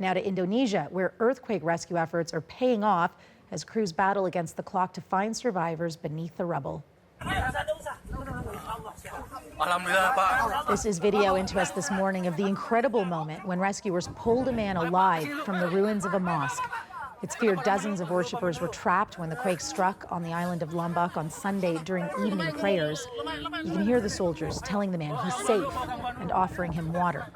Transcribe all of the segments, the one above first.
Now to Indonesia, where earthquake rescue efforts are paying off as crews battle against the clock to find survivors beneath the rubble. This is video into us this morning of the incredible moment when rescuers pulled a man alive from the ruins of a mosque. It's feared dozens of worshippers were trapped when the quake struck on the island of Lombok on Sunday during evening prayers. You can hear the soldiers telling the man he's safe and offering him water.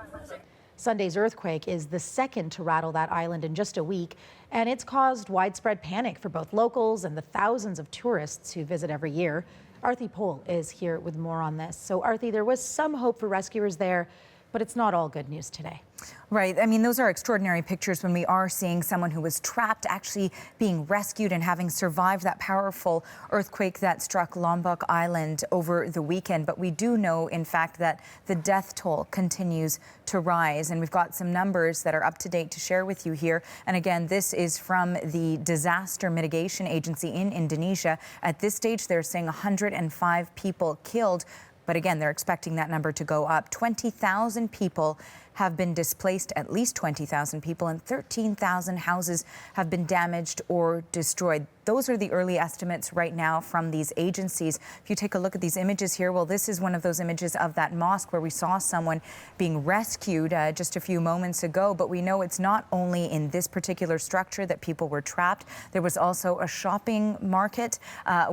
Sunday's earthquake is the second to rattle that island in just a week, and it's caused widespread panic for both locals and the thousands of tourists who visit every year. Arthi Pol is here with more on this. So Arthi, there was some hope for rescuers there, but it's not all good news today. Right. I mean, those are extraordinary pictures when we are seeing someone who was trapped actually being rescued and having survived that powerful earthquake that struck Lombok Island over the weekend. But we do know, in fact, that the death toll continues to rise. And we've got some numbers that are up to date to share with you here. And again, this is from the Disaster Mitigation Agency in Indonesia. At this stage, they're saying 105 people killed. But again, they're expecting that number to go up. 20,000 people have been displaced, at least 20,000 people, and 13,000 houses have been damaged or destroyed. Those are the early estimates right now from these agencies. If you take a look at these images here, well, this is one of those images of that mosque where we saw someone being rescued just a few moments ago. But we know it's not only in this particular structure that people were trapped. There was also a shopping market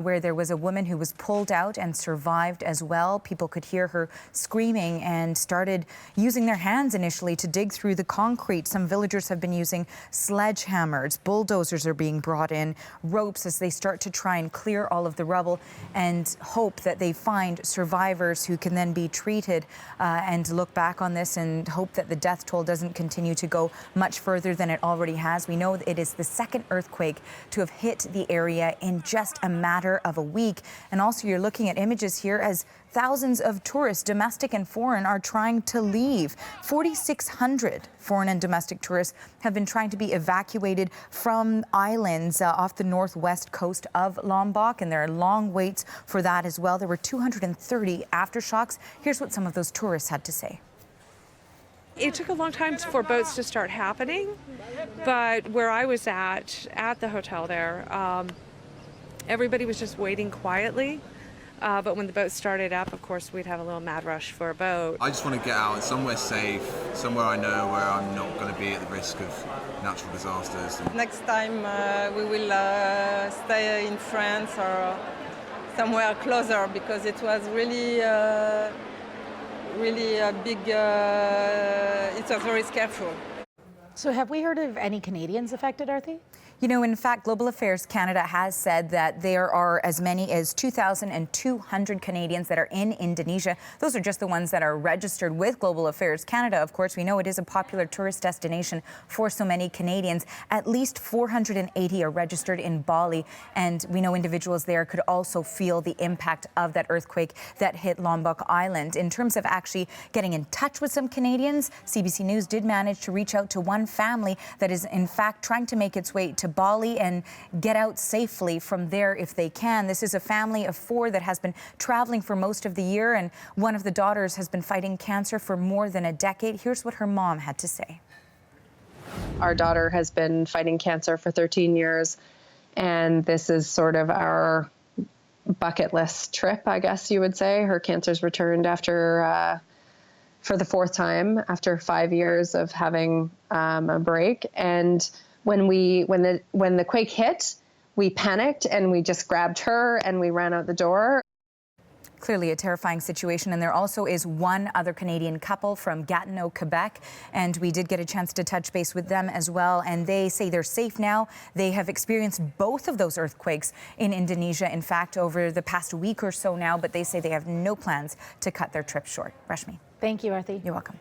where there was a woman who was pulled out and survived as well. People could hear her screaming and started using their hands initially to dig through the concrete. Some villagers have been using sledgehammers. Bulldozers are being brought in, ropes, as they start to try and clear all of the rubble and hope that they find survivors who can then be treated and look back on this and hope that the death toll doesn't continue to go much further than it already has. We know it is the second earthquake to have hit the area in just a matter of a week. And also you're looking at images here as thousands of tourists, domestic and foreign, are trying to leave. 4,600 foreign and domestic tourists have been trying to be evacuated from islands off the northwest coast of Lombok, and there are long waits for that as well. There were 230 aftershocks. Here's what some of those tourists had to say. It took a long time for boats to start happening, but where I was at the hotel there, everybody was just waiting quietly. But when the boat started up, of course, we'd have a little mad rush for a boat. I just want to get out somewhere safe, somewhere I know where I'm not going to be at the risk of natural disasters. Next time we will stay in France or somewhere closer, because it was really a big, it was very scareful. So have we heard of any Canadians affected, Arthi? You know, in fact, Global Affairs Canada has said that there are as many as 2,200 Canadians that are in Indonesia. Those are just the ones that are registered with Global Affairs Canada. Of course, we know it is a popular tourist destination for so many Canadians. At least 480 are registered in Bali, and we know individuals there could also feel the impact of that earthquake that hit Lombok Island. In terms of actually getting in touch with some Canadians, CBC News did manage to reach out to one family that is in fact trying to make its way to Bali and get out safely from there if they can. This is a family of 4 that has been traveling for most of the year, and one of the daughters has been fighting cancer for more than a decade. Here's what her mom had to say. Our daughter has been fighting cancer for 13 years, and this is sort of our bucket list trip, I guess you would say. Her cancer's returned after for the 4th time after 5 years of having a break. And when the quake hit, we panicked and we just grabbed her and we ran out the door. Clearly a terrifying situation. And there also is one other Canadian couple from Gatineau, Quebec, and we did get a chance to touch base with them as well. And they say they're safe now. They have experienced both of those earthquakes in Indonesia, in fact, over the past week or so now, but they say they have no plans to cut their trip short. Rashmi. Thank you, Arthi. You're welcome.